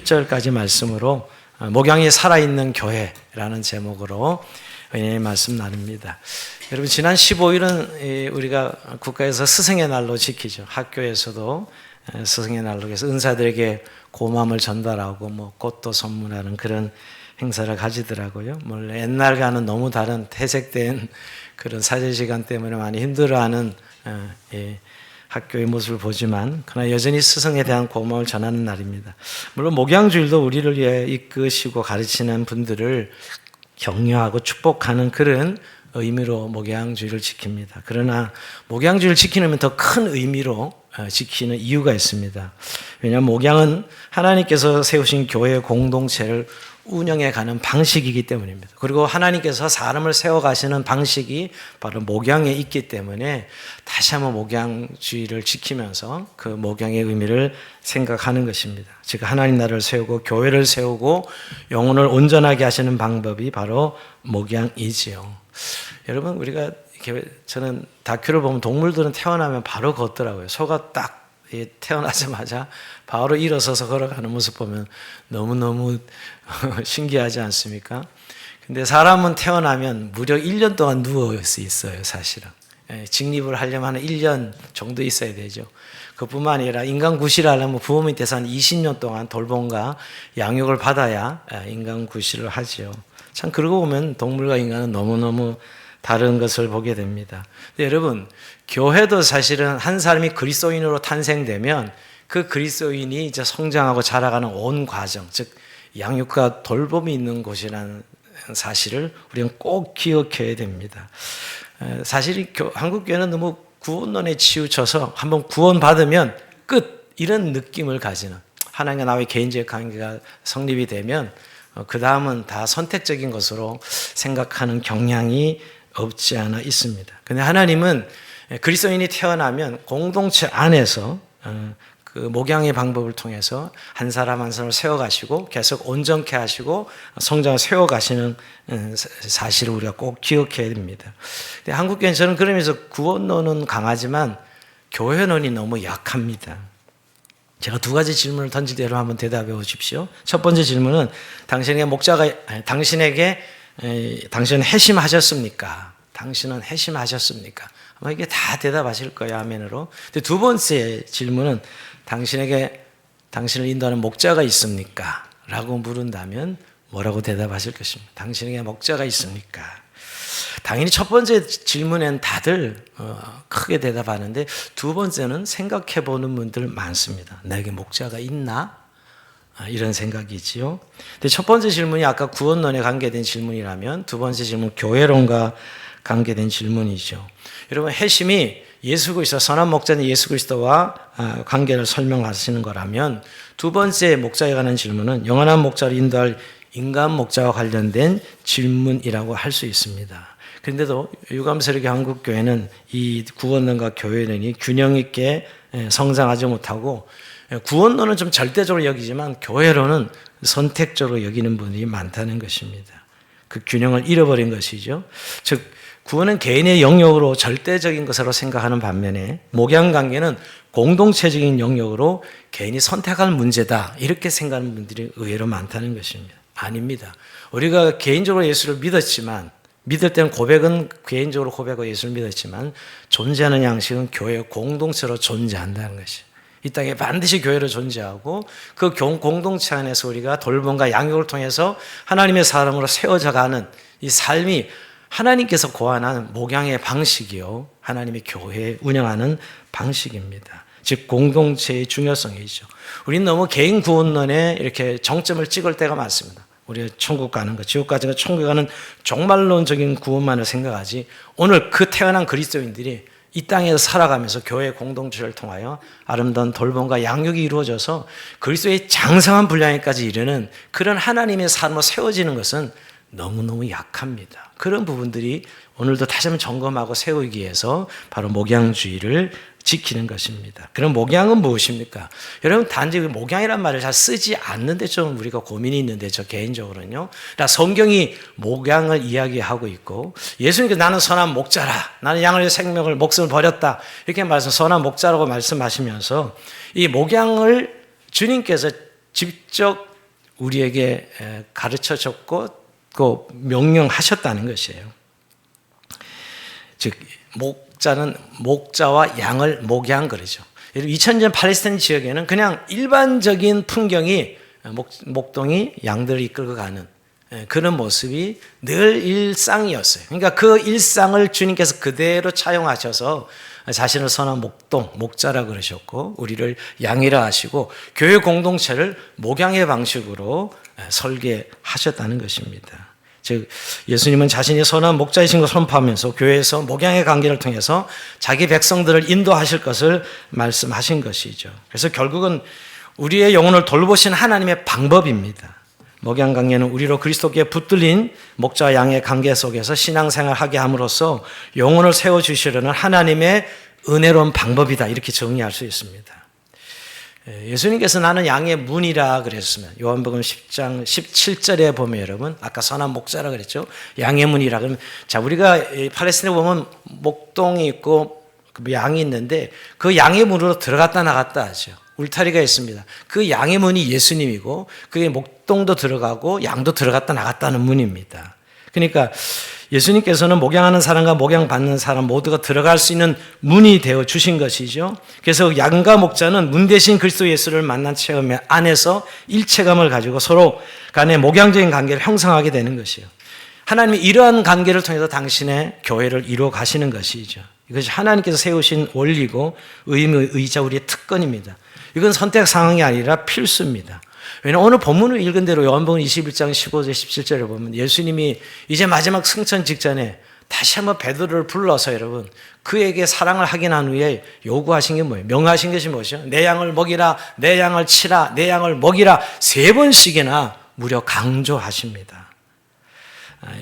11절까지 말씀으로 목양이 살아있는 교회라는 제목으로 은혜의 말씀 나눕니다. 여러분, 지난 15일은 우리가 국가에서 스승의 날로 지키죠. 학교에서도 스승의 날로 해서 은사들에게 고마움을 전달하고 꽃도 선물하는 그런 행사를 가지더라고요. 옛날과는 너무 다른 퇴색된 그런 사제 시간 때문에 많이 힘들어하는 학교의 모습을 보지만 그러나 여전히 스승에 대한 고마움을 전하는 날입니다. 물론 목양주일도 우리를 위해 이끄시고 가르치는 분들을 격려하고 축복하는 그런 의미로 목양주일을 지킵니다. 그러나 목양주일을 지키려면 더 큰 의미로 지키는 이유가 있습니다. 왜냐하면 목양은 하나님께서 세우신 교회 공동체를 운영해가는 방식이기 때문입니다. 그리고 하나님께서 사람을 세워가시는 방식이 바로 목양에 있기 때문에 다시 한번 목양주의를 지키면서 그 목양의 의미를 생각하는 것입니다. 즉 하나님 나라를 세우고 교회를 세우고 영혼을 온전하게 하시는 방법이 바로 목양이지요. 여러분, 우리가 저는 다큐를 보면 동물들은 태어나면 바로 걷더라고요. 소가 딱 태어나자마자 바로 일어서서 걸어가는 모습 보면 너무너무 신기하지 않습니까? 근데 사람은 태어나면 무려 1년 동안 누워 있어요, 사실은. 직립을 하려면 한 1년 정도 있어야 되죠. 그뿐만 아니라 인간 구실을 하려면 부모 밑에서 한 20년 동안 돌봄과 양육을 받아야 인간 구실을 하죠. 참 그러고 보면 동물과 인간은 너무너무 다른 것을 보게 됩니다. 근데 여러분, 교회도 사실은 한 사람이 그리스도인으로 탄생되면 그 그리스도인이 이제 성장하고 자라가는 온 과정, 즉 양육과 돌봄이 있는 곳이라는 사실을 우리는 꼭 기억해야 됩니다. 사실 한국 교회는 너무 구원론에 치우쳐서 한번 구원받으면 끝, 이런 느낌을 가지는, 하나님과 나의 개인적 관계가 성립이 되면 그 다음은 다 선택적인 것으로 생각하는 경향이 없지 않아 있습니다. 그런데 하나님은 그리스도인이 태어나면 공동체 안에서 그 목양의 방법을 통해서 한 사람 한 사람을 세워가시고 계속 온전케 하시고 성장을 세워가시는 사실을 우리가 꼭 기억해야 됩니다. 근데 한국교회는 저는 그러면서 구원론은 강하지만 교회론이 너무 약합니다. 제가 두 가지 질문을 던질 대로 한번 대답해 보십시오. 첫 번째 질문은 당신은 회심하셨습니까? 당신은 회심하셨습니까? 아마 이게 다 대답하실 거예요, 아멘으로. 근데 두 번째 질문은 당신을 인도하는 목자가 있습니까? 라고 물은다면 뭐라고 대답하실 것입니까? 당신에게 목자가 있습니까? 당연히 첫 번째 질문엔 다들 크게 대답하는데 두 번째는 생각해 보는 분들 많습니다. 나에게 목자가 있나? 이런 생각이지요. 근데 첫 번째 질문이 아까 구원론에 관계된 질문이라면 두 번째 질문은 교회론과 관계된 질문이죠. 여러분, 회심이 예수 그리스도, 선한 목자는 예수 그리스도와 관계를 설명하시는 거라면 두 번째 목자에 관한 질문은 영원한 목자를 인도할 인간 목자와 관련된 질문이라고 할 수 있습니다. 그런데도 유감스럽게 한국 교회는 이 구원론과 교회론이 균형 있게 성장하지 못하고 구원론은 좀 절대적으로 여기지만 교회론은 선택적으로 여기는 분들이 많다는 것입니다. 그 균형을 잃어버린 것이죠. 즉 구원은 개인의 영역으로 절대적인 것으로 생각하는 반면에 목양관계는 공동체적인 영역으로 개인이 선택할 문제다, 이렇게 생각하는 분들이 의외로 많다는 것입니다. 아닙니다. 우리가 개인적으로 예수를 믿었지만, 믿을 때는 고백은 개인적으로 고백하고 예수를 믿었지만 존재하는 양식은 교회 공동체로 존재한다는 것이에요. 이 땅에 반드시 교회로 존재하고 그 공동체 안에서 우리가 돌봄과 양육을 통해서 하나님의 사람으로 세워져가는 이 삶이 하나님께서 고안한 목양의 방식이요, 하나님의 교회 운영하는 방식입니다. 즉 공동체의 중요성이죠. 우리는 너무 개인 구원론에 이렇게 정점을 찍을 때가 많습니다. 우리가 천국 가는 것, 지옥 가는 것, 천국 가는 종말론적인 구원만을 생각하지, 오늘 그 태어난 그리스도인들이 이 땅에서 살아가면서 교회 공동체를 통하여 아름다운 돌봄과 양육이 이루어져서 그리스도의 장성한 분량에까지 이르는 그런 하나님의 삶으로 세워지는 것은 너무너무 약합니다. 그런 부분들이 오늘도 다시 한번 점검하고 세우기 위해서 바로 목양주의를 지키는 것입니다. 그럼 목양은 무엇입니까? 여러분, 단지 목양이란 말을 잘 쓰지 않는데 좀 우리가 고민이 있는데, 저 개인적으로는요. 성경이 목양을 이야기하고 있고, 예수님께서 나는 선한 목자라, 나는 양을 위해 생명을, 목숨을 버렸다, 이렇게 말해서 선한 목자라고 말씀하시면서 이 목양을 주님께서 직접 우리에게 가르쳐 줬고 또 명령하셨다는 것이에요. 즉 목자는 목자와 양을 목양 그러죠. 2000년 팔레스타인 지역에는 그냥 일반적인 풍경이 목동이 양들을 이끌고 가는 그런 모습이 늘 일상이었어요. 그러니까 그 일상을 주님께서 그대로 차용하셔서 자신을 선한 목자라 그러셨고 우리를 양이라 하시고 교회 공동체를 목양의 방식으로 설계하셨다는 것입니다. 즉 예수님은 자신이 선한 목자이신 것을 선포하면서 교회에서 목양의 관계를 통해서 자기 백성들을 인도하실 것을 말씀하신 것이죠. 그래서 결국은 우리의 영혼을 돌보신 하나님의 방법입니다. 목양 관계는 우리로 그리스도께 붙들린 목자와 양의 관계 속에서 신앙생활하게 함으로써 영혼을 세워주시려는 하나님의 은혜로운 방법이다 이렇게 정의할 수 있습니다. 예수님께서 나는 양의 문이라 그랬으면 요한복음 10장 17절에 보면 여러분 아까 선한 목자라 그랬죠. 양의 문이라 그러면 자 우리가 팔레스타인에 보면 목동이 있고 양이 있는데 그 양의 문으로 들어갔다 나갔다 하죠. 울타리가 있습니다. 그 양의 문이 예수님이고 그게 목동도 들어가고 양도 들어갔다 나갔다는 문입니다. 그러니까 예수님께서는 목양하는 사람과 목양받는 사람 모두가 들어갈 수 있는 문이 되어 주신 것이죠. 그래서 양과 목자는 문 대신 그리스도 예수를 만난 체험 안에서 일체감을 가지고 서로 간의 목양적인 관계를 형성하게 되는 것이에요. 하나님이 이러한 관계를 통해서 당신의 교회를 이루어 가시는 것이죠. 이것이 하나님께서 세우신 원리고 의무이자 우리의 특권입니다. 이건 선택 상황이 아니라 필수입니다. 왜냐하면 오늘 본문을 읽은 대로 요한복음 21장 15절 17절에 보면 예수님이 이제 마지막 승천 직전에 다시 한번 베드로를 불러서 여러분 그에게 사랑을 확인한 후에 요구하신 게 뭐예요? 명하신 것이 뭐죠? 내 양을 먹이라, 내 양을 치라, 내 양을 먹이라 3번씩이나 무려 강조하십니다.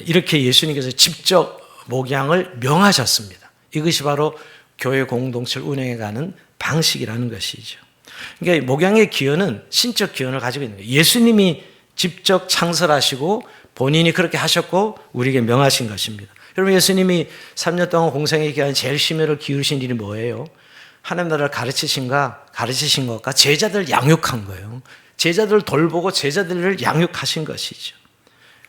이렇게 예수님께서 직접 목양을 명하셨습니다. 이것이 바로 교회 공동체를 운영해가는 방식이라는 것이죠. 그러니까 목양의 기원은 신적 기원을 가지고 있는 거예요. 예수님이 직접 창설하시고 본인이 그렇게 하셨고 우리에게 명하신 것입니다. 여러분 예수님이 3년 동안 공생의 기간에 제일 심혈을 기울이신 일이 뭐예요? 하나님 나라를 가르치신 것과 제자들을 양육한 거예요. 제자들을 돌보고 제자들을 양육하신 것이죠.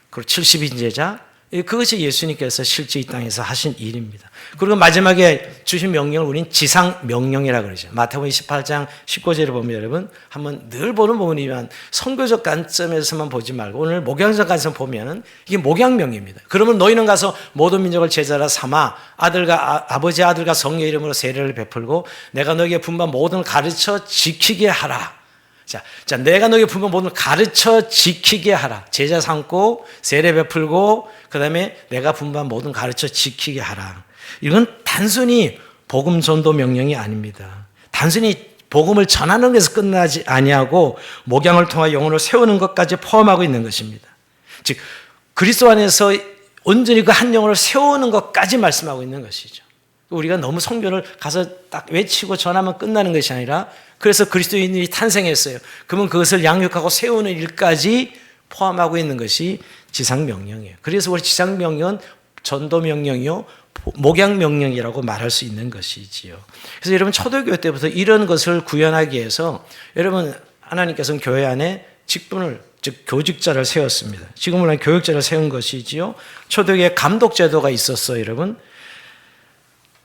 그리고 70인 제자 그것이 예수님께서 실제 이 땅에서 하신 일입니다. 그리고 마지막에 주신 명령을 우리는 지상 명령이라고 그러죠. 마태복음 28장 19절을 보면 여러분 한번 늘 보는 부분이지만 선교적 관점에서만 보지 말고 오늘 목양적 관점 보면 이게 목양명입니다. 그러면 너희는 가서 모든 민족을 제자라 삼아 아버지 아들과 성령의 이름으로 세례를 베풀고 내가 너희에게 분부한 모든 가르쳐 지키게 하라. 자, 내가 너에게 분부한 모든 가르쳐 지키게 하라. 제자 삼고 세례 베풀고 그다음에 내가 분부한 모든 가르쳐 지키게 하라. 이건 단순히 복음 전도 명령이 아닙니다. 단순히 복음을 전하는 것에서 끝나지 아니하고 목양을 통해 영혼을 세우는 것까지 포함하고 있는 것입니다. 즉 그리스도 안에서 온전히 그 한 영혼을 세우는 것까지 말씀하고 있는 것이죠. 우리가 너무 성경을 가서 딱 외치고 전하면 끝나는 것이 아니라 그래서 그리스도인이 탄생했어요. 그러면 그것을 양육하고 세우는 일까지 포함하고 있는 것이 지상명령이에요. 그래서 우리 지상명령은 전도명령이요 목양명령이라고 말할 수 있는 것이지요. 그래서 여러분 초대교회 때부터 이런 것을 구현하기 위해서 여러분 하나님께서는 교회 안에 직분을 즉 교직자를 세웠습니다. 지금은 교육자를 세운 것이지요. 초대교회 감독제도가 있었어요. 여러분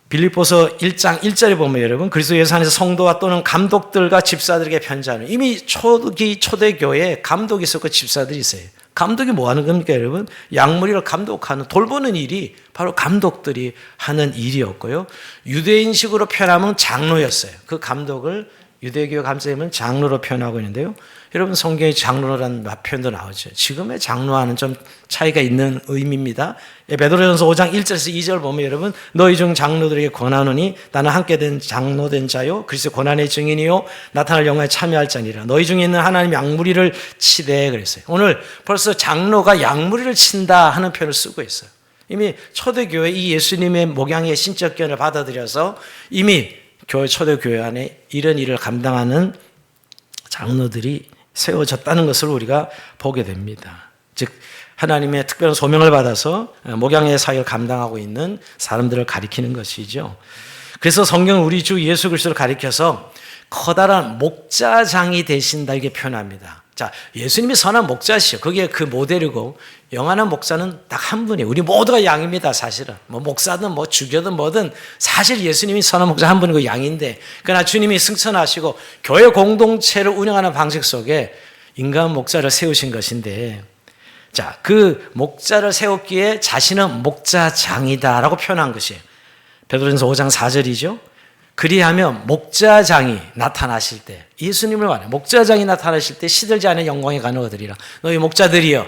빌립보서 1장 1절에 보면 여러분 그리스도 예수 안에서 성도와 또는 감독들과 집사들에게 편지하는 이미 초대교회에 감독이 있었고 집사들이 있어요. 감독이 뭐 하는 겁니까 여러분? 양무리를 감독하는 돌보는 일이 바로 감독들이 하는 일이었고요. 유대인식으로 표현하면 장로였어요. 그 감독을 유대교 감독님은 장로로 표현하고 있는데요. 여러분 성경에 장로라는 표현도 나오죠. 지금의 장로와는 좀 차이가 있는 의미입니다. 베드로전서 5장 1절에서 2절 보면 여러분 너희 중 장로들에게 권하노니 나는 함께 된 장로된 자요 그리스도 고난의 증인이요 나타날 영광에 참여할 자니라. 너희 중에 있는 하나님의 양무리를 치되 그랬어요. 오늘 벌써 장로가 양무리를 친다 하는 표현을 쓰고 있어요. 이미 초대교회 이 예수님의 목양의 신적 견을 받아들여서 이미 초대교회 안에 이런 일을 감당하는 장로들이 세워졌다는 것을 우리가 보게 됩니다. 즉 하나님의 특별한 소명을 받아서 목양의 사역을 감당하고 있는 사람들을 가리키는 것이죠. 그래서 성경은 우리 주 예수 그리스도를 가리켜서 커다란 목자장이 되신다 이렇게 표현합니다. 자, 예수님이 선한 목자시요. 그게 그 모델이고 영원한 목자는 딱 한 분이에요. 우리 모두가 양입니다, 사실은. 뭐 목사든 뭐 주교든 뭐든 사실 예수님이 선한 목자 한 분이고 양인데, 그러나 주님이 승천하시고 교회 공동체를 운영하는 방식 속에 인간 목자를 세우신 것인데, 자, 그 목자를 세웠기에 자신은 목자장이다라고 표현한 것이에요. 베드로전서 5장 4절이죠. 그리하면 목자장이 나타나실 때, 예수님을 말해 목자장이 나타나실 때 시들지 않은 영광의 간을 얻으리라. 너희 목자들이여,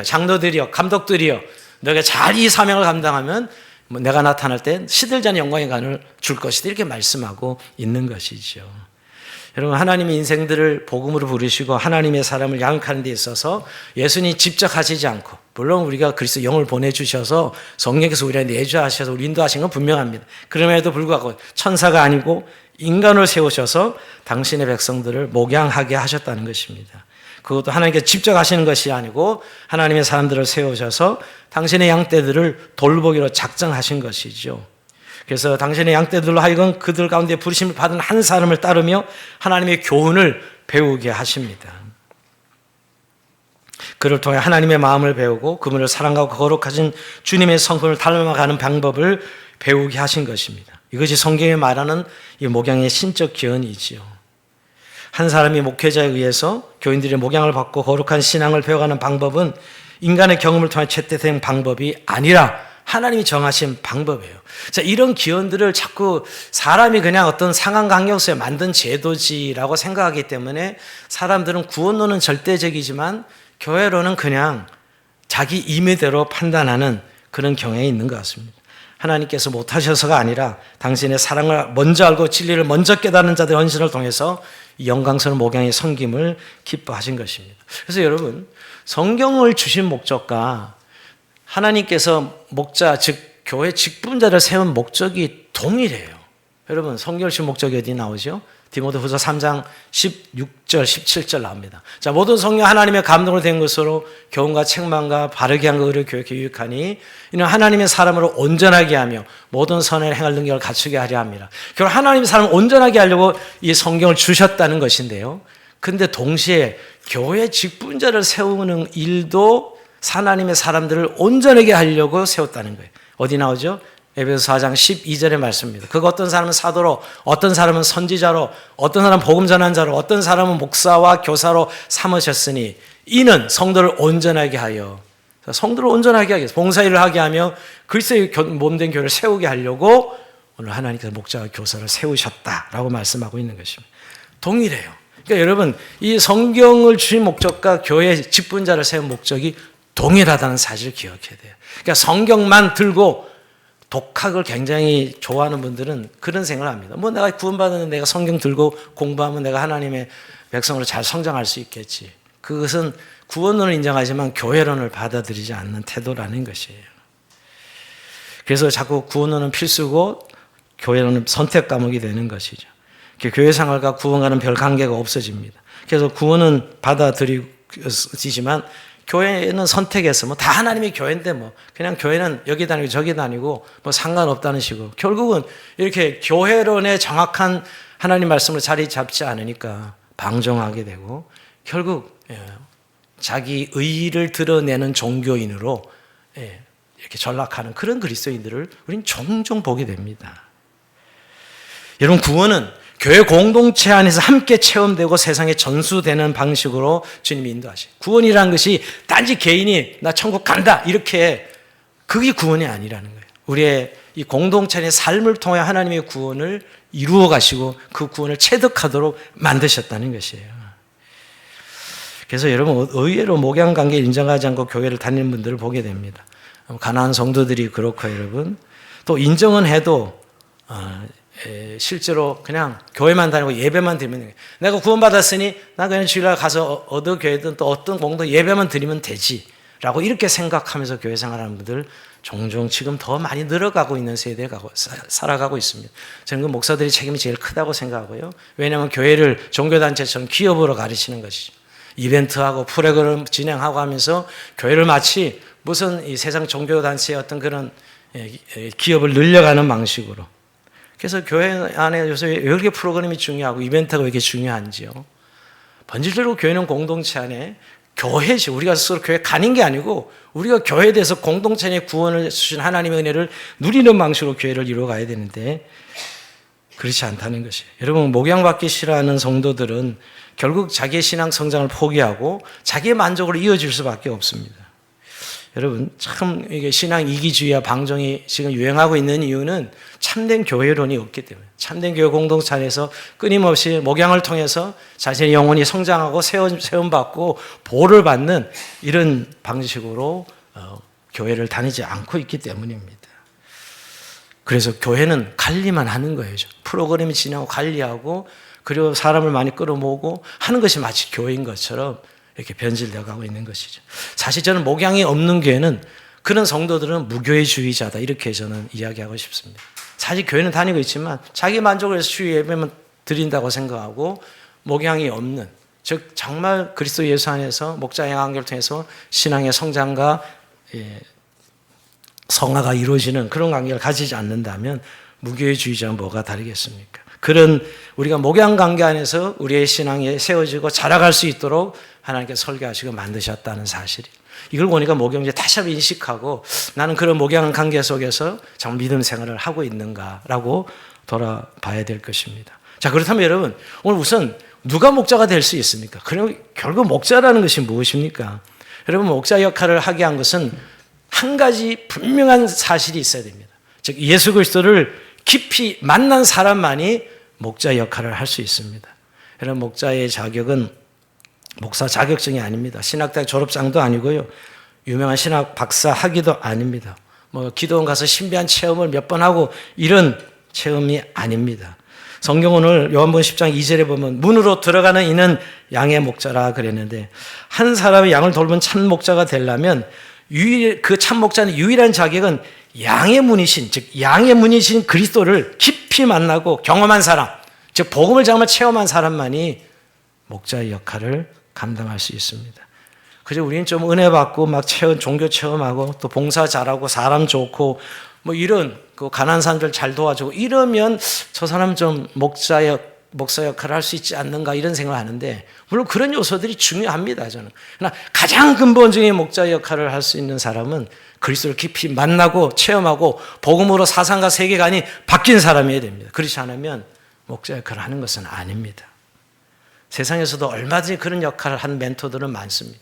장로들이여, 감독들이여, 너희가 잘 이 사명을 감당하면 내가 나타날 때 시들지 않은 영광의 간을 줄 것이다, 이렇게 말씀하고 있는 것이죠. 여러분, 하나님의 인생들을 복음으로 부르시고 하나님의 사람을 양육하는 데 있어서 예수님이 직접 하시지 않고, 물론 우리가 그리스도 영을 보내주셔서 성령께서 우리한테 내주하셔서 우리 인도하신 건 분명합니다. 그럼에도 불구하고 천사가 아니고 인간을 세우셔서 당신의 백성들을 목양하게 하셨다는 것입니다. 그것도 하나님께서 직접 하시는 것이 아니고 하나님의 사람들을 세우셔서 당신의 양떼들을 돌보기로 작정하신 것이죠. 그래서 당신의 양떼들로 하여금 그들 가운데 부르심을 받은 한 사람을 따르며 하나님의 교훈을 배우게 하십니다. 그를 통해 하나님의 마음을 배우고 그분을 사랑하고 거룩하신 주님의 성품을 닮아가는 방법을 배우게 하신 것입니다. 이것이 성경에 말하는 이 목양의 신적 기원이지요. 한 사람이 목회자에 의해서 교인들의 목양을 받고 거룩한 신앙을 배워가는 방법은 인간의 경험을 통해 채택된 방법이 아니라 하나님이 정하신 방법이에요. 자, 이런 기원들을 자꾸 사람이 그냥 어떤 상한 강력소에 만든 제도지라고 생각하기 때문에 사람들은 구원론은 절대적이지만 교회로는 그냥 자기 임의대로 판단하는 그런 경향이 있는 것 같습니다. 하나님께서 못하셔서가 아니라 당신의 사랑을 먼저 알고 진리를 먼저 깨닫는 자들의 헌신을 통해서 영광스러운 목양의 섬김을 기뻐하신 것입니다. 그래서 여러분, 성경을 주신 목적과 하나님께서 목자, 즉 교회 직분자를 세운 목적이 동일해요. 여러분, 성경을 주신 목적이 어디 나오죠? 디모데후서 3장 16절, 17절 나옵니다. 자, 모든 성령 하나님의 감동으로 된 것으로 교훈과 책망과 바르게 한 것으로 교육해 유익하니 이는 하나님의 사람으로 온전하게 하며 모든 선을 행할 능력을 갖추게 하려 합니다. 결국 하나님의 사람을 온전하게 하려고 이 성경을 주셨다는 것인데요. 근데 동시에 교회 직분자를 세우는 일도 하나님의 사람들을 온전하게 하려고 세웠다는 거예요. 어디 나오죠? 에베소 4장 12절의 말씀입니다. 그 어떤 사람은 사도로, 어떤 사람은 선지자로, 어떤 사람은 복음 전환자로, 어떤 사람은 목사와 교사로 삼으셨으니 이는 성도를 온전하게 하여, 성도를 온전하게 하기 위해서 봉사일을 하게 하며 그리스도의 몸된 교회를 세우게 하려고 오늘 하나님께서 목자와 교사를 세우셨다라고 말씀하고 있는 것입니다. 동일해요. 그러니까 여러분, 이 성경을 주신 목적과 교회 직분자를 세운 목적이 동일하다는 사실을 기억해야 돼요. 그러니까 성경만 들고 독학을 굉장히 좋아하는 분들은 그런 생각을 합니다. 뭐 내가 구원받았는데 내가 성경 들고 공부하면 내가 하나님의 백성으로 잘 성장할 수 있겠지. 그것은 구원론을 인정하지만 교회론을 받아들이지 않는 태도라는 것이에요. 그래서 자꾸 구원론은 필수고 교회론은 선택 과목이 되는 것이죠. 교회 생활과 구원과는 별 관계가 없어집니다. 그래서 구원은 받아들이지만 교회는 선택해서 뭐 다 하나님의 교회인데 뭐 그냥 교회는 여기 다니고 저기 다니고 뭐 상관없다는 식으로 결국은 이렇게 교회론의 정확한 하나님 말씀을 자리 잡지 않으니까 방종하게 되고 결국 자기 의의를 드러내는 종교인으로 이렇게 전락하는 그런 그리스도인들을 우리는 종종 보게 됩니다. 여러분, 구원은 교회 공동체 안에서 함께 체험되고 세상에 전수되는 방식으로 주님이 인도하셔요. 구원이라는 것이 단지 개인이 나 천국 간다 이렇게, 그게 구원이 아니라는 거예요. 우리의 이 공동체의 삶을 통해 하나님의 구원을 이루어 가시고 그 구원을 체득하도록 만드셨다는 것이에요. 그래서 여러분, 의외로 목양 관계를 인정하지 않고 교회를 다니는 분들을 보게 됩니다. 가난한 성도들이 그렇고, 여러분 또 인정은 해도 실제로 그냥 교회만 다니고 예배만 드리면, 내가 구원받았으니 나 그냥 주일날 가서 어느 교회든 또 어떤 공동 예배만 드리면 되지 라고 이렇게 생각하면서 교회 생활하는 분들 종종 지금 더 많이 늘어가고 있는 세대에 살아가고 있습니다. 저는 그 목사들의 책임이 제일 크다고 생각하고요. 왜냐하면 교회를 종교단체처럼 기업으로 가르치는 것이죠. 이벤트하고 프로그램 진행하고 하면서 교회를 마치 무슨 이 세상 종교단체의 어떤 그런 기업을 늘려가는 방식으로. 그래서 교회 안에 요새 왜 이렇게 프로그램이 중요하고 이벤트가 왜 이렇게 중요한지요. 본질적으로 교회는 공동체 안에 교회지. 우리가 스스로 교회 가는 게 아니고 우리가 교회에 대해서 공동체 안에 구원을 주신 하나님의 은혜를 누리는 방식으로 교회를 이루어가야 되는데 그렇지 않다는 것이에요. 여러분, 목양받기 싫어하는 성도들은 결국 자기의 신앙 성장을 포기하고 자기의 만족으로 이어질 수밖에 없습니다. 여러분, 참 이게 신앙 이기주의와 방종이 지금 유행하고 있는 이유는 참된 교회론이 없기 때문에, 참된 교회 공동체 안에서 끊임없이 목양을 통해서 자신의 영혼이 성장하고 세움받고 보호를 받는 이런 방식으로 교회를 다니지 않고 있기 때문입니다. 그래서 교회는 관리만 하는 거예요. 프로그램이 진행하고 관리하고 그리고 사람을 많이 끌어모으고 하는 것이 마치 교회인 것처럼 이렇게 변질되어 가고 있는 것이죠. 사실 저는 목양이 없는 교회는, 그런 성도들은 무교회주의자다, 이렇게 저는 이야기하고 싶습니다. 사실 교회는 다니고 있지만 자기 만족을 위해서 주일 예배만 드린다고 생각하고 목양이 없는, 즉 정말 그리스도 예수 안에서 목자의 관계를 통해서 신앙의 성장과 성화가 이루어지는 그런 관계를 가지지 않는다면 무교회주의자는 뭐가 다르겠습니까? 그런 우리가 목양 관계 안에서 우리의 신앙이 세워지고 자라갈 수 있도록 하나님께서 설계하시고 만드셨다는 사실이, 이걸 보니까 목양제 다시 한번 인식하고 나는 그런 목양 관계 속에서 정말 믿음 생활을 하고 있는가라고 돌아봐야 될 것입니다. 자, 그렇다면 여러분, 오늘 우선 누가 목자가 될 수 있습니까? 그럼 결국 목자라는 것이 무엇입니까? 여러분, 목자 역할을 하게 한 것은 한 가지 분명한 사실이 있어야 됩니다. 즉 예수 그리스도를 깊이 만난 사람만이 목자 역할을 할 수 있습니다. 여러분, 목자의 자격은 목사 자격증이 아닙니다. 신학대학 졸업장도 아니고요. 유명한 신학 박사 학위도 아닙니다. 기도원 가서 신비한 체험을 몇 번 하고 이런 체험이 아닙니다. 성경 오늘 요한복음 10장 2절에 보면 문으로 들어가는 이는 양의 목자라 그랬는데, 한 사람이 양을 돌본 참 목자가 되려면 그 참 목자는 유일한 자격은 양의 문이신, 즉 양의 문이신 그리스도를 깊이 만나고 경험한 사람, 즉 복음을 정말 체험한 사람만이 목자의 역할을 감당할 수 있습니다. 그저 우리는 좀 은혜 받고 막 종교 체험하고 또 봉사 잘하고 사람 좋고 이런 가난한 사람들 잘 도와주고 이러면 저 사람 좀 목사 역할을 할 수 있지 않는가, 이런 생각을 하는데, 물론 그런 요소들이 중요합니다. 저는. 그러나 가장 근본적인 목자 역할을 할 수 있는 사람은 그리스도를 깊이 만나고 체험하고 복음으로 사상과 세계관이 바뀐 사람이어야 됩니다. 그렇지 않으면 목자 역할을 하는 것은 아닙니다. 세상에서도 얼마든지 그런 역할을 한 멘토들은 많습니다.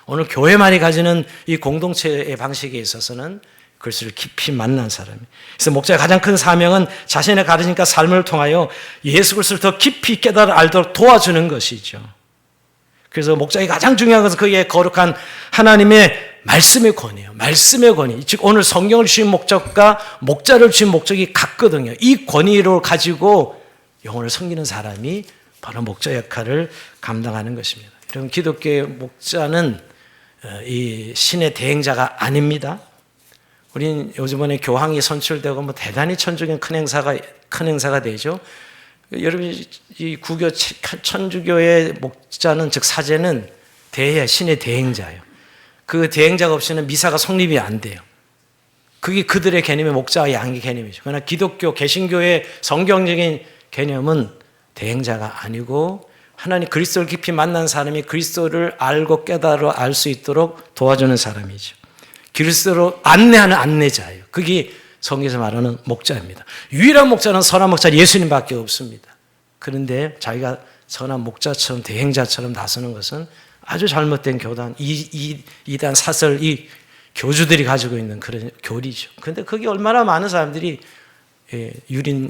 오늘 교회만이 가지는 이 공동체의 방식에 있어서는 그리스도를 깊이 만난 사람이에요. 그래서 목자의 가장 큰 사명은 자신의 가르침과 삶을 통하여 예수 그리스도를 더 깊이 깨달아 알도록 도와주는 것이죠. 그래서 목자의 가장 중요한 것은 그의 거룩한 하나님의 말씀의 권위예요. 말씀의 권위. 즉 오늘 성경을 주신 목적과 목자를 주신 목적이 같거든요. 이 권위를 가지고 영혼을 섬기는 사람이 바로 목자 역할을 감당하는 것입니다. 여러분, 기독교의 목자는 이 신의 대행자가 아닙니다. 우린 요즘에 교황이 선출되고 대단히 천주교는 큰 행사가 되죠. 여러분, 이 구교 천주교의 목자는, 즉 사제는 신의 대행자예요. 그 대행자가 없이는 미사가 성립이 안 돼요. 그게 그들의 개념의 목자와 양의 개념이죠. 그러나 기독교 개신교의 성경적인 개념은 대행자가 아니고 하나님 그리스도를 깊이 만난 사람이 그리스도를 알고 깨달아 알 수 있도록 도와주는 사람이죠. 그리스도로 안내하는 안내자예요. 그게 성경에서 말하는 목자입니다. 유일한 목자는 선한 목자 예수님밖에 없습니다. 그런데 자기가 선한 목자처럼 대행자처럼 나서는 것은 아주 잘못된 교단, 이단 사설, 이 교주들이 가지고 있는 그런 교리죠. 그런데 그게 얼마나 많은 사람들이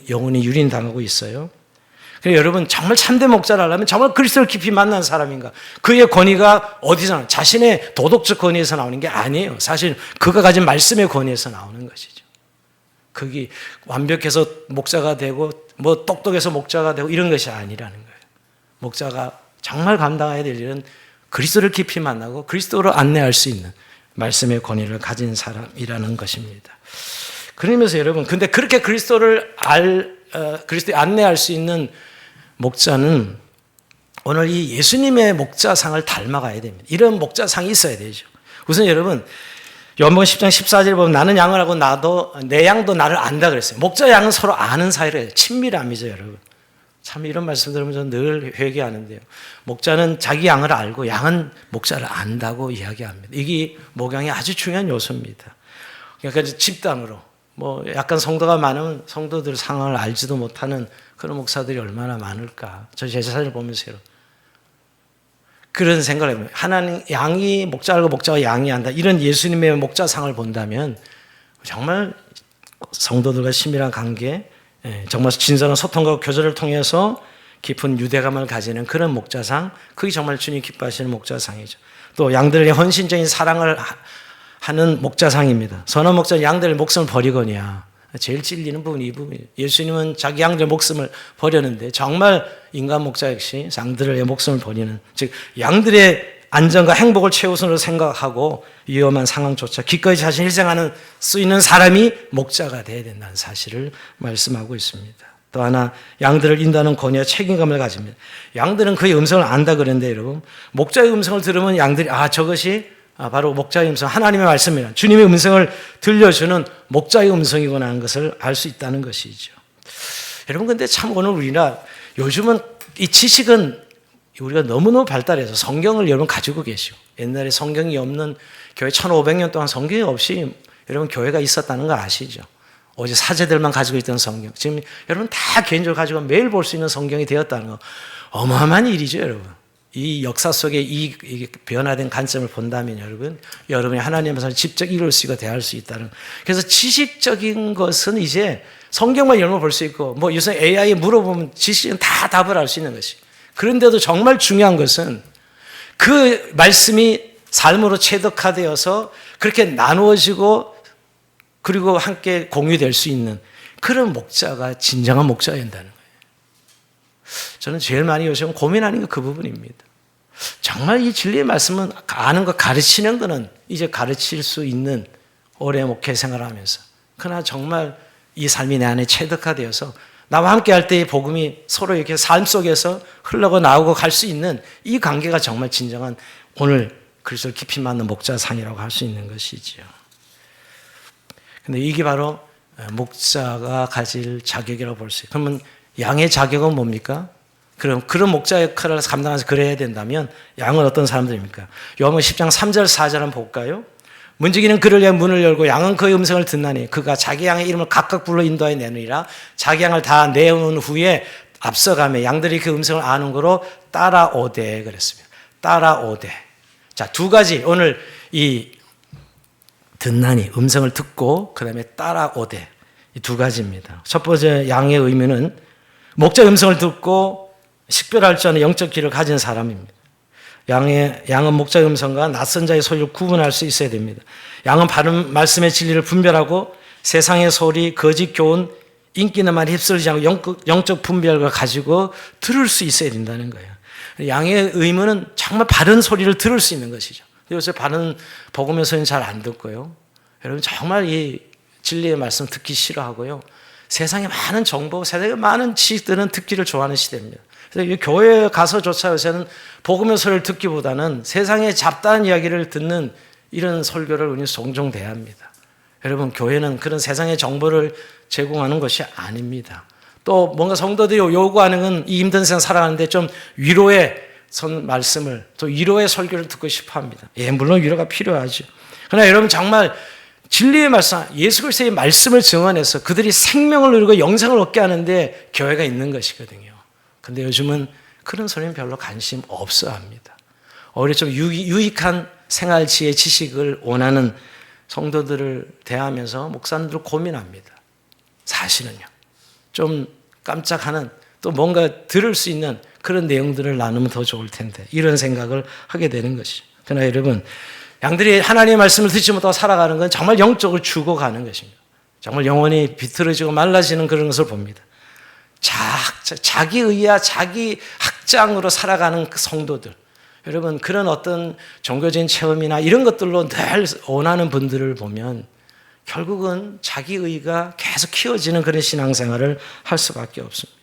영혼이 유린당하고 있어요. 그래서 여러분, 정말 참된 목자를 하려면 정말 그리스도를 깊이 만난 사람인가? 그의 권위가 어디서 자신의 도덕적 권위에서 나오는 게 아니에요. 사실 그가 가진 말씀의 권위에서 나오는 것이죠. 그게 완벽해서 목자가 되고 똑똑해서 목자가 되고 이런 것이 아니라는 거예요. 목자가 정말 감당해야 될 일은 그리스도를 깊이 만나고 그리스도로 안내할 수 있는 말씀의 권위를 가진 사람이라는 것입니다. 그러면서 여러분, 근데 그렇게 그리스도에 안내할 수 있는 목자는 오늘 이 예수님의 목자상을 닮아가야 됩니다. 이런 목자상이 있어야 되죠. 우선 여러분, 요한복음 10장 14절에 보면 나는 양을 하고 내 양도 나를 안다 그랬어요. 목자 양은 서로 아는 사이로 해요. 친밀함이죠, 여러분. 참 이런 말씀 들으면 저는 늘 회개하는데요. 목자는 자기 양을 알고 양은 목자를 안다고 이야기합니다. 이게 목양의 아주 중요한 요소입니다. 그러니까 집단으로 뭐 약간 성도가 많으면 성도들 상황을 알지도 못하는 그런 목사들이 얼마나 많을까. 저 제 자신을 보면서요. 그런 생각을 해요. 하나님 양이 목자 알고 목자가 양이 한다. 이런 예수님의 목자상을 본다면 정말 성도들과 친밀한 관계, 정말 진정한 소통과 교제를 통해서 깊은 유대감을 가지는 그런 목자상, 그게 정말 주님 기뻐하시는 목자상이죠. 또 양들의 헌신적인 사랑을 하는 목자상입니다. 선한 목자는 양들의 목숨을 버리거니와. 제일 찔리는 부분이 이 부분이에요. 예수님은 자기 양들의 목숨을 버렸는데 정말 인간 목자 역시 양들의 목숨을 버리는, 즉 양들의 안전과 행복을 최우선으로 생각하고 위험한 상황조차 기꺼이 자신을 희생하는 수 있는 사람이 목자가 되어야 된다는 사실을 말씀하고 있습니다. 또 하나, 양들을 인도하는 권위와 책임감을 가집니다. 양들은 그의 음성을 안다 그랬는데 여러분, 목자의 음성을 들으면 양들이 저것이 바로 목자의 음성, 하나님의 말씀이란 주님의 음성을 들려주는 목자의 음성이구나 하는 것을 알 수 있다는 것이죠. 여러분, 근데 참 오늘 우리나 요즘은 이 지식은 우리가 너무너무 발달해서 성경을 여러분 가지고 계시고, 옛날에 성경이 없는 교회 1500년 동안 성경이 없이 여러분 교회가 있었다는 거 아시죠? 오직 사제들만 가지고 있던 성경, 지금 여러분 다 개인적으로 가지고 매일 볼 수 있는 성경이 되었다는 거 어마어마한 일이죠. 여러분, 이 역사 속에 이 변화된 관점을 본다면 여러분이 하나님의 말씀을 직접 읽을 수 있고 대할 수 있다는. 그래서 지식적인 것은 이제 성경만 열면 볼 수 있고, 뭐 요새 AI에 물어보면 지식은 다 답을 알 수 있는 것이. 그런데도 정말 중요한 것은 그 말씀이 삶으로 체득화되어서 그렇게 나누어지고 그리고 함께 공유될 수 있는 그런 목자가 진정한 목자여야 한다는 거예요. 저는 제일 많이 요즘 고민하는 게 그 부분입니다. 정말 이 진리의 말씀은 아는 거 가르치는 거는 이제 가르칠 수 있는 오래 목회 생활을 하면서, 그러나 정말 이 삶이 내 안에 체득화되어서 나와 함께 할 때의 복음이 서로 이렇게 삶 속에서 흘러고 나오고 갈 수 있는 이 관계가 정말 진정한 오늘 그리스도를 깊이 맞는 목자상이라고 할 수 있는 것이지요. 근데 이게 바로 목자가 가질 자격이라고 볼 수 있어요. 그러면 양의 자격은 뭡니까? 그럼 그런 목자 역할을 감당해서 그래야 된다면 양은 어떤 사람들입니까? 요한복음 10장 3절 4절 한번 볼까요? 문지기는 그를 위해 문을 열고 양은 그의 음성을 듣나니 그가 자기 양의 이름을 각각 불러 인도하여 내느니라. 자기 양을 다 내온 후에 앞서가며 양들이 그 음성을 아는 거로 따라오되 그랬습니다. 따라오되. 자, 두 가지 오늘 이 듣나니 음성을 듣고 그 다음에 따라오되, 이 두 가지입니다. 첫 번째 양의 의미는 목자의 음성을 듣고 식별할 줄 아는 영적 귀를 가진 사람입니다. 양은 목자의 음성과 낯선 자의 소리를 구분할 수 있어야 됩니다. 양은 바른 말씀의 진리를 분별하고 세상의 소리, 거짓 교훈, 인기 있는 말에 휩쓸리지 않고 영적 분별을 가지고 들을 수 있어야 된다는 거예요. 양의 의무는 정말 바른 소리를 들을 수 있는 것이죠. 요새 바른 복음의 소리는 잘 안 듣고요. 여러분 정말 이 진리의 말씀 듣기 싫어하고요. 세상에 많은 정보, 세상에 많은 지식들은 듣기를 좋아하는 시대입니다. 그래서 교회에 가서조차 요새는 복음의 소리를 듣기보다는 세상의 잡다한 이야기를 듣는 이런 설교를 우리는 종종 대해야 합니다. 여러분, 교회는 그런 세상의 정보를 제공하는 것이 아닙니다. 또 뭔가 성도들이 요구하는 건 이 힘든 세상 살아가는데 좀 위로의 말씀을, 또 위로의 설교를 듣고 싶어 합니다. 예, 물론 위로가 필요하죠. 그러나 여러분 정말 진리의 말씀, 예수 그리스도의 말씀을 증언해서 그들이 생명을 누리고 영생을 얻게 하는데 교회가 있는 것이거든요. 근데 요즘은 그런 소리는 별로 관심 없어 합니다. 오히려 좀 유익한 생활지의 지식을 원하는 성도들을 대하면서 목사님들 고민합니다. 사실은요. 좀 깜짝하는, 또 뭔가 들을 수 있는 그런 내용들을 나누면 더 좋을 텐데, 이런 생각을 하게 되는 것이죠. 그러나 여러분, 양들이 하나님의 말씀을 듣지 못하고 살아가는 건 정말 영적으로 죽어가는 것입니다. 정말 영혼이 비틀어지고 말라지는 그런 것을 봅니다. 자기 의야 자기 학장으로 살아가는 그 성도들, 여러분 그런 어떤 종교적인 체험이나 이런 것들로 늘 원하는 분들을 보면 결국은 자기 의가 계속 키워지는 그런 신앙생활을 할 수밖에 없습니다.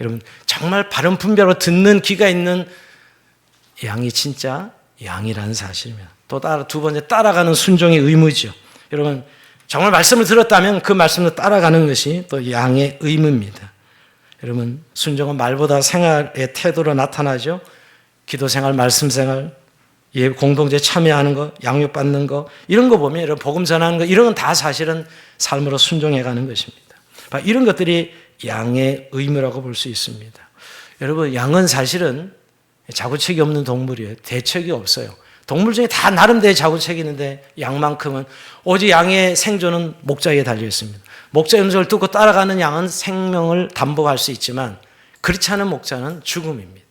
여러분 정말 바른 분별로 듣는 귀가 있는 양이 진짜 양이라는 사실입니다. 또 두 번째, 따라가는 순종의 의무죠. 여러분 정말 말씀을 들었다면 그 말씀을 따라가는 것이 또 양의 의무입니다. 여러분, 순종은 말보다 생활의 태도로 나타나죠. 기도 생활, 말씀 생활, 공동체 참여하는 거, 양육받는 거, 이런 거 보면 여러분 복음 전하는 거, 이런 건 다 사실은 삶으로 순종해 가는 것입니다. 이런 것들이 양의 의무라고 볼 수 있습니다. 여러분, 양은 사실은 자구책이 없는 동물이에요. 대책이 없어요. 동물 중에 다 나름대로 자구책이 있는데 양만큼은 오직 양의 생존은 목자에게 달려 있습니다. 목자의 음성을 듣고 따라가는 양은 생명을 담보할 수 있지만 그렇지 않은 목자는 죽음입니다.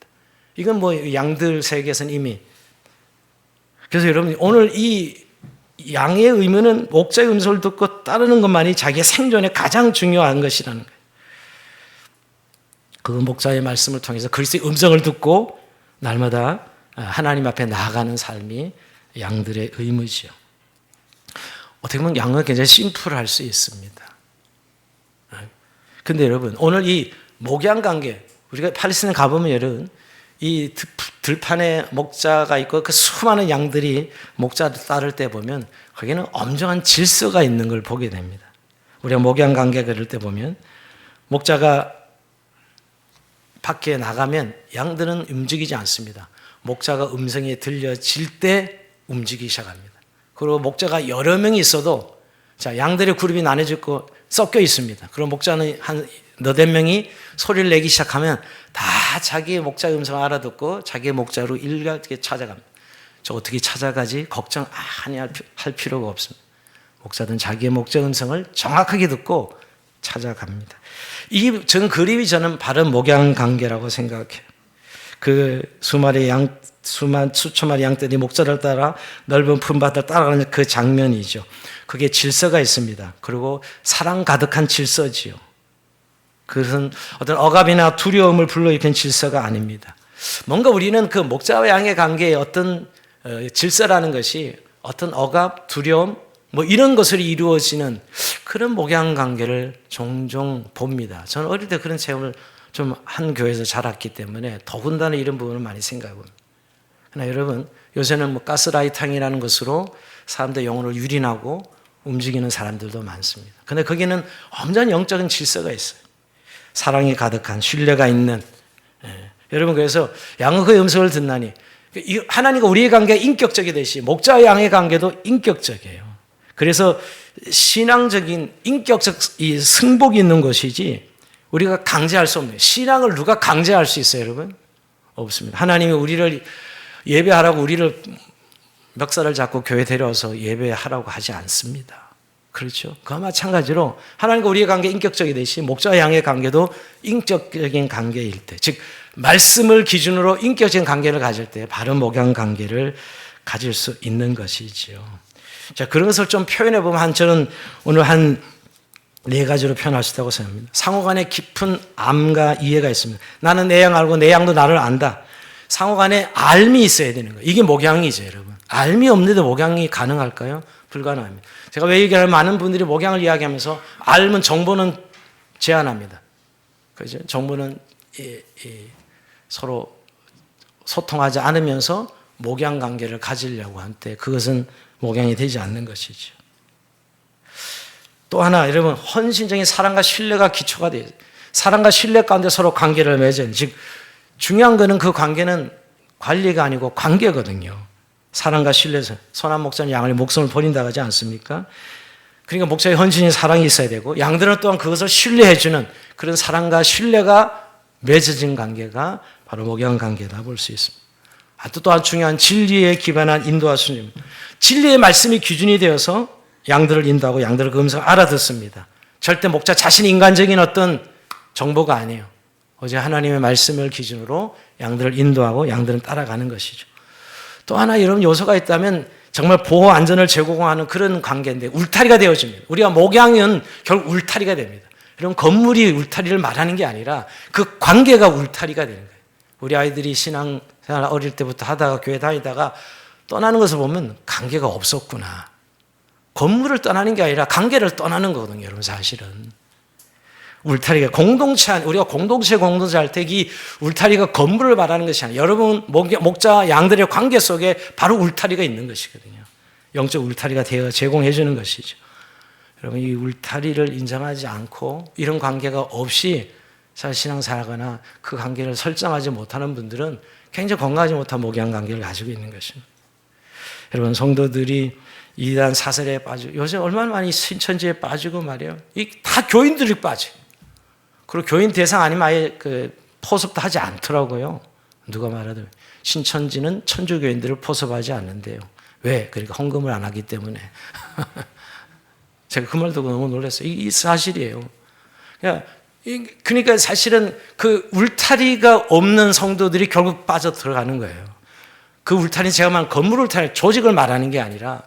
이건 뭐 양들 세계에서는 이미. 그래서 여러분, 오늘 이 양의 의무는 목자의 음성을 듣고 따르는 것만이 자기의 생존에 가장 중요한 것이라는 거예요. 그 목자의 말씀을 통해서 그리스도의 음성을 듣고 날마다 하나님 앞에 나아가는 삶이 양들의 의무지요. 어떻게 보면 양은 굉장히 심플할 수 있습니다. 근데 여러분, 오늘 이 목양 관계, 우리가 팔레스타인 가보면 여러분, 이 들판에 목자가 있고 그 수많은 양들이 목자를 따를 때 보면 거기는 엄정한 질서가 있는 걸 보게 됩니다. 우리가 목양 관계 그럴 때 보면 목자가 밖에 나가면 양들은 움직이지 않습니다. 목자가 음성이 들려질 때 움직이기 시작합니다. 그리고 목자가 여러 명이 있어도 양들의 그룹이 나눠지고 섞여 있습니다. 그럼 목자는 한 너댓 명이 소리를 내기 시작하면 다 자기의 목자의 음성을 알아듣고 자기의 목자로 일가게 찾아갑니다. 저 어떻게 찾아가지? 걱정 할 필요가 없습니다. 목자들은 자기의 목자 음성을 정확하게 듣고 찾아갑니다. 저는 그림이 저는 바른 목양 관계라고 생각해요. 그 수천 마리 양떼들이 목자를 따라 넓은 품밭을 따라가는 그 장면이죠. 그게 질서가 있습니다. 그리고 사랑 가득한 질서지요. 그것은 어떤 억압이나 두려움을 불러일으키는 질서가 아닙니다. 뭔가 우리는 그 목자와 양의 관계의 어떤 질서라는 것이 어떤 억압, 두려움, 뭐 이런 것으로 이루어지는 그런 목양 관계를 종종 봅니다. 저는 어릴 때 그런 체험을 좀 한 교회에서 자랐기 때문에 더군다나 이런 부분을 많이 생각합니다. 그러나 여러분, 요새는 뭐 가스라이팅이라는 것으로 사람들의 영혼을 유린하고 움직이는 사람들도 많습니다. 그런데 거기는 완전 영적인 질서가 있어요. 사랑이 가득한, 신뢰가 있는. 여러분, 그래서 양은 그의 음성을 듣나니, 하나님과 우리의 관계가 인격적이듯이 목자와 양의 관계도 인격적이에요. 그래서 신앙적인 인격적 이 승복이 있는 것이지 우리가 강제할 수 없는, 신앙을 누가 강제할 수 있어요, 여러분? 없습니다. 하나님이 우리를 예배하라고 우리를 멱살을 잡고 교회 데려와서 예배하라고 하지 않습니다. 그렇죠? 그와 마찬가지로 하나님과 우리의 관계 인격적이듯이 목자와 양의 관계도 인격적인 관계일 때, 즉 말씀을 기준으로 인격적인 관계를 가질 때 바른 목양 관계를 가질 수 있는 것이지요. 자, 그런 것을 좀 표현해 보면 저는 오늘 한 4가지로 표현할 수 있다고 생각합니다. 상호간에 깊은 암과 이해가 있습니다. 나는 내 양 알고 내 양도 나를 안다. 상호간에 알미 있어야 되는 거예요. 이게 목양이죠, 여러분. 알미 없는데 목양이 가능할까요? 불가능합니다. 제가 왜 얘기하면 많은 분들이 목양을 이야기하면서 알면 정보는 제한합니다. 그죠? 정보는 서로 소통하지 않으면서 목양 관계를 가지려고 할 때 그것은 목양이 되지 않는 것이죠. 또 하나, 여러분, 헌신적인 사랑과 신뢰가 기초가 되어요. 사랑과 신뢰 가운데 서로 관계를 맺어요. 즉, 중요한 거는 그 관계는 관리가 아니고 관계거든요. 사랑과 신뢰에서 선한 목자는 양을 목숨을 버린다고 하지 않습니까? 그러니까 목자의 헌신인 사랑이 있어야 되고 양들은 또한 그것을 신뢰해주는 그런 사랑과 신뢰가 맺어진 관계가 바로 목양 관계다 볼 수 있습니다. 또한 중요한 진리에 기반한 인도와 순종. 진리의 말씀이 기준이 되어서 양들을 인도하고 양들을 그 음성을 알아듣습니다. 절대 목자 자신이 인간적인 어떤 정보가 아니에요. 어제 하나님의 말씀을 기준으로 양들을 인도하고 양들은 따라가는 것이죠. 또 하나 여러분 요소가 있다면 정말 보호 안전을 제공하는 그런 관계인데 울타리가 되어집니다. 우리가 목양은 결국 울타리가 됩니다. 여러분 건물이 울타리를 말하는 게 아니라 그 관계가 울타리가 되는 거예요. 우리 아이들이 신앙생활 어릴 때부터 하다가 교회 다니다가 떠나는 것을 보면 관계가 없었구나. 건물을 떠나는 게 아니라 관계를 떠나는 거거든요, 여러분 사실은. 울타리가 우리가 공동체 할 때 이 울타리가 건물을 말하는 것이 아니라 여러분 목자 양들의 관계 속에 바로 울타리가 있는 것이거든요. 영적 울타리가 되어 제공해 주는 것이죠. 여러분 이 울타리를 인정하지 않고 이런 관계가 없이 신앙생활하거나 그 관계를 설정하지 못하는 분들은 굉장히 건강하지 못한 목양 관계를 가지고 있는 것입니다. 여러분, 성도들이 이단 사설에 빠지고, 요새 얼마나 많이 신천지에 빠지고 말이에요. 다 교인들이 빠져요. 그리고 교인 대상 아니면 아예 포섭도 하지 않더라고요. 누가 말하든 신천지는 천주교인들을 포섭하지 않는데요. 왜? 그러니까 헌금을 안 하기 때문에. 제가 그 말 듣고 너무 놀랐어요. 이 사실이에요. 그러니까 사실은 그 울타리가 없는 성도들이 결국 빠져 들어가는 거예요. 그 울타리, 제가 말한 건물 울타리, 조직을 말하는 게 아니라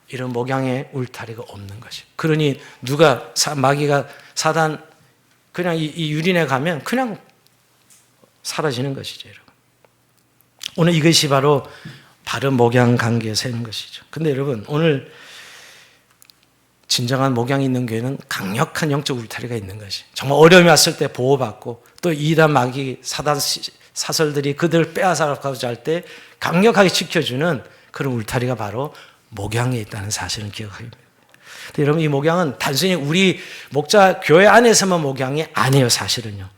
이런 목양의 울타리가 없는 것이. 그러니 마귀가 사단 그냥 이 유린에 가면 그냥 사라지는 것이죠, 여러분. 오늘 이것이 바로 바른 목양 관계에 세는 것이죠. 근데 여러분, 오늘 진정한 목양이 있는 교회는 강력한 영적 울타리가 있는 것이. 정말 어려움이 왔을 때 보호받고, 또 이단 마귀 사단 사설들이 그들을 빼앗아가고자 할 때 강력하게 지켜주는 그런 울타리가 바로 목양에 있다는 사실을 기억합니다. 여러분, 이 목양은 단순히 우리 목자 교회 안에서만 목양이 아니에요. 사실은요,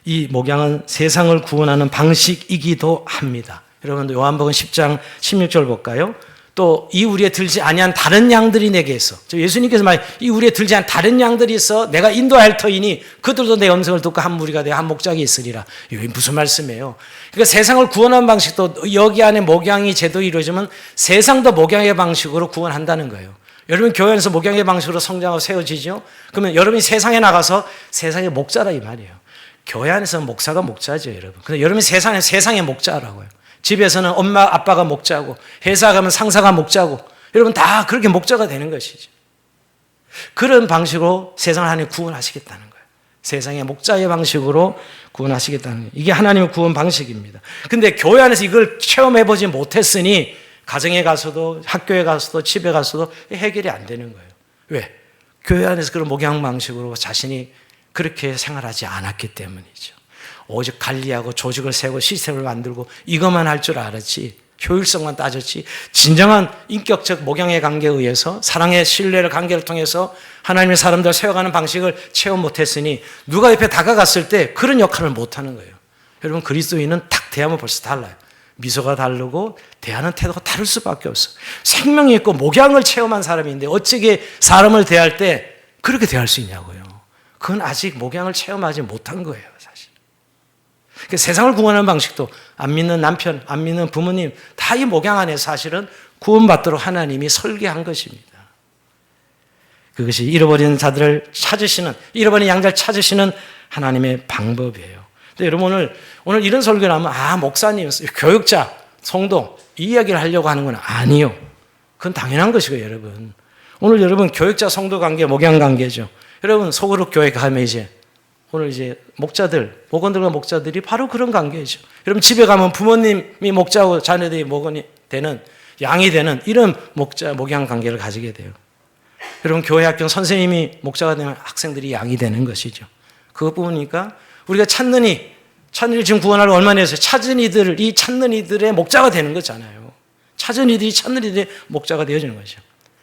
이 목양은 세상을 구원하는 방식이기도 합니다. 여러분, 요한복음 10장 16절 볼까요? 또 이 우리에 들지 아니한 다른 양들이 내게 있어. 예수님께서 이 우리에 들지 않은 다른 양들이 있어 내가 인도할 터이니 그들도 내 음성을 듣고 한 무리가 되어 한 목자가 있으리라. 이게 무슨 말씀이에요? 그러니까 세상을 구원하는 방식도 여기 안에 목양이 제대로 이루어지면 세상도 목양의 방식으로 구원한다는 거예요. 여러분, 교회 안에서 목양의 방식으로 성장하고 세워지죠? 그러면 여러분이 세상에 나가서 세상의 목자라 이 말이에요. 교회 안에서는 목사가 목자죠, 여러분. 근데 여러분이 세상의 목자라고요. 집에서는 엄마, 아빠가 목자고, 회사 가면 상사가 목자고, 여러분 다 그렇게 목자가 되는 것이죠. 그런 방식으로 세상을 하나님 구원하시겠다는 거예요. 세상의 목자의 방식으로 구원하시겠다는 거예요. 이게 하나님의 구원 방식입니다. 근데 교회 안에서 이걸 체험해보지 못했으니 가정에 가서도, 학교에 가서도, 집에 가서도 해결이 안 되는 거예요. 왜? 교회 안에서 그런 목양 방식으로 자신이 그렇게 생활하지 않았기 때문이죠. 오직 관리하고 조직을 세우고 시스템을 만들고 이것만 할 줄 알았지, 효율성만 따졌지, 진정한 인격적 목양의 관계에 의해서 사랑의 신뢰를 관계를 통해서 하나님의 사람들 세워가는 방식을 체험 못했으니 누가 옆에 다가갔을 때 그런 역할을 못하는 거예요. 여러분, 그리스도인은 딱 대하면 벌써 달라요. 미소가 다르고 대하는 태도가 다를 수밖에 없어요. 생명이 있고 목양을 체험한 사람인데 어떻게 사람을 대할 때 그렇게 대할 수 있냐고요. 그건 아직 목양을 체험하지 못한 거예요, 사실. 그러니까 세상을 구원하는 방식도 안 믿는 남편, 안 믿는 부모님 다 이 목양 안에서 사실은 구원받도록 하나님이 설계한 것입니다. 그것이 잃어버린 자들을 찾으시는, 잃어버린 양자를 찾으시는 하나님의 방법이에요. 근데 여러분, 오늘 이런 설교를 하면 목사님, 교육자, 성도 이 이야기를 하려고 하는 건 아니요. 그건 당연한 것이고요, 여러분. 오늘 여러분 교육자 성도 관계, 목양 관계죠. 여러분 소그룹 교회 가면 오늘 목자들, 목원들과 목자들이 바로 그런 관계죠. 여러분 집에 가면 부모님이 목자고 자녀들이 목원이 되는, 양이 되는 이런 목양 관계를 가지게 돼요. 여러분 교회 학교 선생님이 목자가 되면 학생들이 양이 되는 것이죠. 그것뿐이니까 우리가 찾는 이를 지금 구원하려 얼마나 했어요? 찾은 이들의 목자가 되는 거잖아요. 찾은 이들이 찾는 이들의 목자가 되어지는 거죠.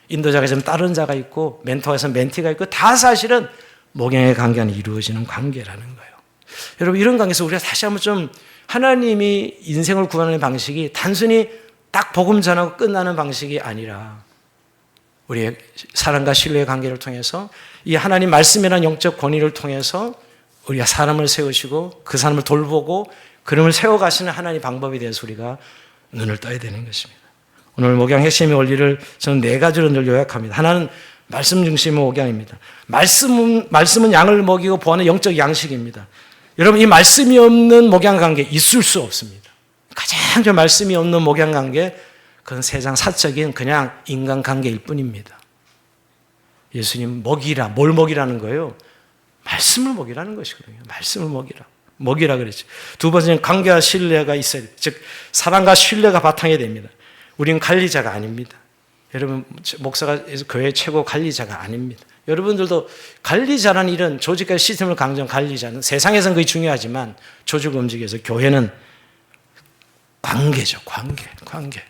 인도자가 있으면 따르는 자가 있고, 멘토가 있으면 멘티가 있고, 다 사실은 목양의 관계 안에 이루어지는 관계라는 거예요. 여러분, 이런 관계에서 우리가 다시 한번 좀 하나님이 인생을 구원하는 방식이 단순히 딱 복음 전하고 끝나는 방식이 아니라 우리의 사랑과 신뢰의 관계를 통해서 이 하나님 말씀이라는 영적 권위를 통해서 우리가 사람을 세우시고 그 사람을 돌보고 그름을 세워가시는 하나님의 방법에 대해서 우리가 눈을 떠야 되는 것입니다. 오늘 목양 핵심의 원리를 저는 4가지로 늘 요약합니다. 하나는 말씀 중심의 목양입니다. 말씀은 양을 먹이고 보하는 영적 양식입니다. 여러분, 이 말씀이 없는 목양 관계 있을 수 없습니다. 가장 저 말씀이 없는 목양 관계, 그건 세상 사적인 그냥 인간 관계일 뿐입니다. 예수님 뭘 먹이라는 거예요? 말씀을 먹이라는 것이거든요. 말씀을 먹이라 그랬죠. 두 번째는 관계와 신뢰가 있어야 돼요. 즉 사랑과 신뢰가 바탕이 됩니다. 우리는 관리자가 아닙니다. 여러분, 목사가 교회 최고 관리자가 아닙니다. 여러분들도 관리자라는 일은 조직과 시스템을 강조한 관리자는 세상에서는 그게 중요하지만 조직을 움직여서 교회는 관계죠. 관계.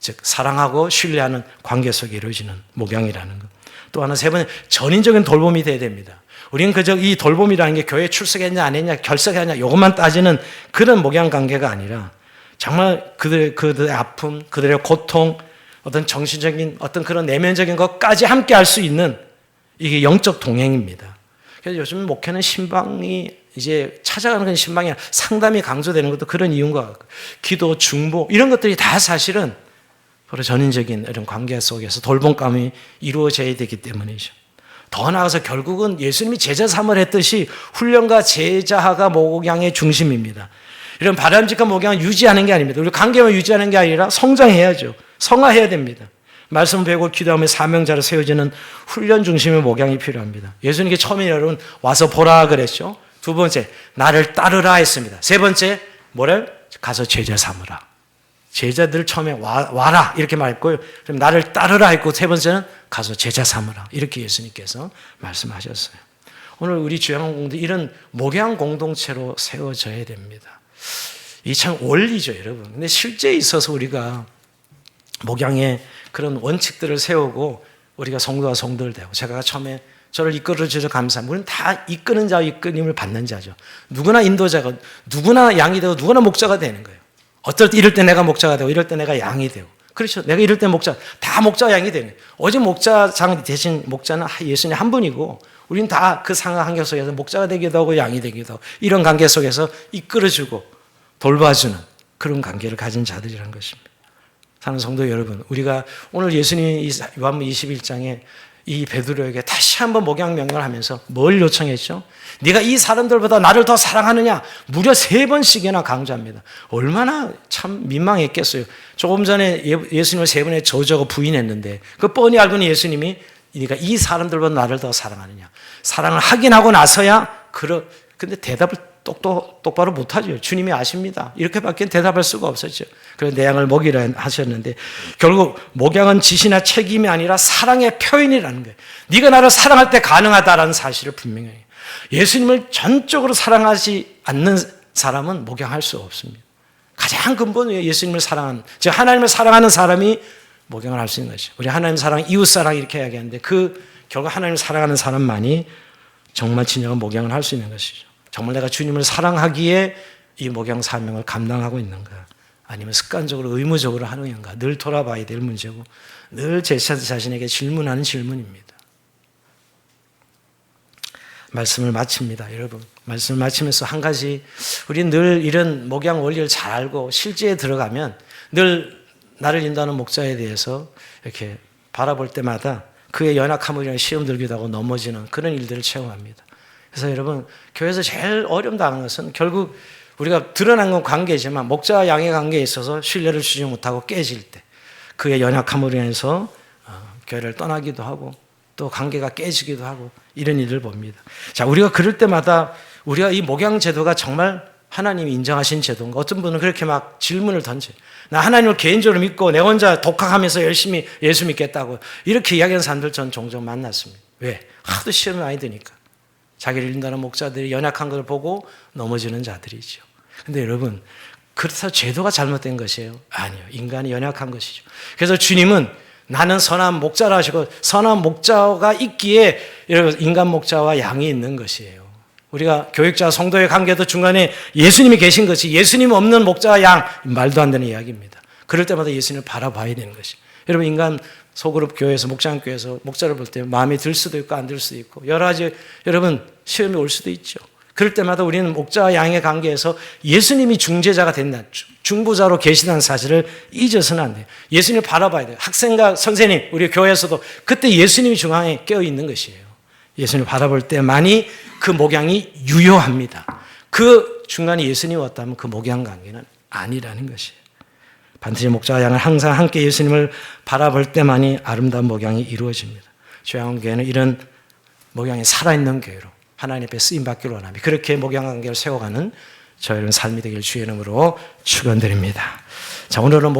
즉 사랑하고 신뢰하는 관계 속에 이루어지는 목양이라는 것. 또 하나 세 번째, 전인적인 돌봄이 돼야 됩니다. 우리는 그저 이 돌봄이라는 게 교회에 출석했냐 안 했냐 결석했냐 이것만 따지는 그런 목양 관계가 아니라 정말 그들의 아픔, 그들의 고통, 어떤 정신적인 어떤 그런 내면적인 것까지 함께 할 수 있는 이게 영적 동행입니다. 그래서 요즘 목회는 신방이 이제 찾아가는 건 신방이 아니라 상담이 강조되는 것도 그런 이유인 것 같고, 기도, 중보 이런 것들이 다 사실은 바로 전인적인 이런 관계 속에서 돌봄감이 이루어져야 되기 때문이죠. 더 나아가서 결국은 예수님이 제자 삼을 했듯이 훈련과 제자가 목양의 중심입니다. 이런 바람직한 목양을 유지하는 게 아닙니다. 우리 관계만 유지하는 게 아니라 성장해야죠. 성화해야 됩니다. 말씀 배우고 기도하며 사명자로 세워지는 훈련 중심의 목양이 필요합니다. 예수님께 처음에 여러분 와서 보라 그랬죠. 두 번째, 나를 따르라 했습니다. 세 번째, 뭐를? 가서 제자 삼으라. 제자들 처음에 와라 이렇게 말했고요. 그럼 나를 따르라 했고, 세 번째는 가서 제자 삼으라. 이렇게 예수님께서 말씀하셨어요. 오늘 우리 주양공동도 이런 목양 공동체로 세워져야 됩니다. 이 참 원리죠, 여러분. 근데 실제에 있어서 우리가 목양의 그런 원칙들을 세우고 우리가 성도와 성도를 되고, 제가 처음에 저를 이끌어 주셔서 감사합니다. 우리는 다 이끄는 자, 이끌림을 받는 자죠. 누구나 인도자가, 누구나 양이 되고 누구나 목자가 되는 거예요. 어떨 때 이럴 때 내가 목자가 되고 이럴 때 내가 양이 되고, 그렇죠. 내가 이럴 때 목자, 다 목자와 양이 되는 거예요. 오직 목자장 대신 목자는 예수님 한 분이고, 우리는 다 그 상하 관계 속에서 목자가 되기도 하고 양이 되기도 하고, 이런 관계 속에서 이끌어주고 돌봐주는 그런 관계를 가진 자들이라는 것입니다. 사는 성도 여러분, 우리가 오늘 예수님이 요한복음 21장에 이 베드로에게 다시 한번 목양 명령을 하면서 뭘 요청했죠? 네가 이 사람들보다 나를 더 사랑하느냐? 무려 3번씩이나 강조합니다. 얼마나 참 민망했겠어요. 조금 전에 예수님을 3번의 저주하고 부인했는데, 그 뻔히 알고는 예수님이 네가 이 사람들보다 나를 더 사랑하느냐? 사랑을 하긴 하고 나서야 근데 대답을 똑바로 못하죠. 주님이 아십니다. 이렇게밖에 대답할 수가 없었죠. 그래서 내 양을 먹이라 하셨는데, 결국 목양은 지시나 책임이 아니라 사랑의 표현이라는 거예요. 네가 나를 사랑할 때 가능하다라는 사실을 분명히 해요. 예수님을 전적으로 사랑하지 않는 사람은 목양할 수 없습니다. 가장 근본은 예수님을 사랑하는, 즉 하나님을 사랑하는 사람이 목양을 할 수 있는 것이죠. 우리 하나님 사랑, 이웃 사랑 이렇게 이야기하는데, 결국 하나님을 사랑하는 사람만이 정말 진정한 목양을 할 수 있는 것이죠. 정말 내가 주님을 사랑하기에 이 목양 사명을 감당하고 있는가, 아니면 습관적으로 의무적으로 하느냐인가, 늘 돌아봐야 될 문제고, 늘 제 자신에게 질문하는 질문입니다. 말씀을 마칩니다, 여러분. 말씀을 마치면서 한 가지, 우리는 늘 이런 목양 원리를 잘 알고 실제에 들어가면 늘 나를 인도하는 목자에 대해서 이렇게 바라볼 때마다 그의 연약함을 위한 시험 들기도 하고 넘어지는 그런 일들을 체험합니다. 그래서 여러분, 교회에서 제일 어려움당하는 것은 결국 우리가 드러난 건 관계지만 목자와 양의 관계에 있어서 신뢰를 주지 못하고 깨질 때, 그의 연약함으로 인해서 교회를 떠나기도 하고 또 관계가 깨지기도 하고, 이런 일을 봅니다. 자, 우리가 그럴 때마다 우리가 이 목양 제도가 정말 하나님이 인정하신 제도인가? 어떤 분은 그렇게 막 질문을 던져요. 나 하나님을 개인적으로 믿고 내 혼자 독학하면서 열심히 예수 믿겠다고 이렇게 이야기하는 사람들 전 종종 만났습니다. 왜? 하도 시험이 많이 드니까. 자기를 인도하는 목자들이 연약한 걸 보고 넘어지는 자들이죠. 근데 여러분, 그렇다고 제도가 잘못된 것이에요? 아니요. 인간이 연약한 것이죠. 그래서 주님은 나는 선한 목자라 하시고, 선한 목자가 있기에 여러분, 인간 목자와 양이 있는 것이에요. 우리가 교육자 성도의 관계도 중간에 예수님이 계신 것이, 예수님 없는 목자와 양, 말도 안 되는 이야기입니다. 그럴 때마다 예수님을 바라봐야 되는 것이. 여러분, 인간 소그룹 교회에서, 목장교회에서 목자를 볼 때 마음이 들 수도 있고 안 들 수도 있고 여러 가지 여러분 시험이 올 수도 있죠. 그럴 때마다 우리는 목자와 양의 관계에서 예수님이 중재자가 된다, 중보자로 계시다는 사실을 잊어서는 안 돼요. 예수님을 바라봐야 돼요. 학생과 선생님, 우리 교회에서도 그때 예수님이 중앙에 깨어 있는 것이에요. 예수님을 바라볼 때만이 그 목양이 유효합니다. 그 중간에 예수님이 왔다면 그 목양 관계는 아니라는 것이에요. 반드시 목자와 양을 항상 함께 예수님을 바라볼 때만이 아름다운 목양이 이루어집니다. 주양교회는 이런 목양이 살아있는 교회로 하나님 앞에 쓰임받기를 원합니다. 그렇게 목양 관계를 세워가는 저희 삶이 되길 주의 이름으로 축원드립니다. 자, 오늘은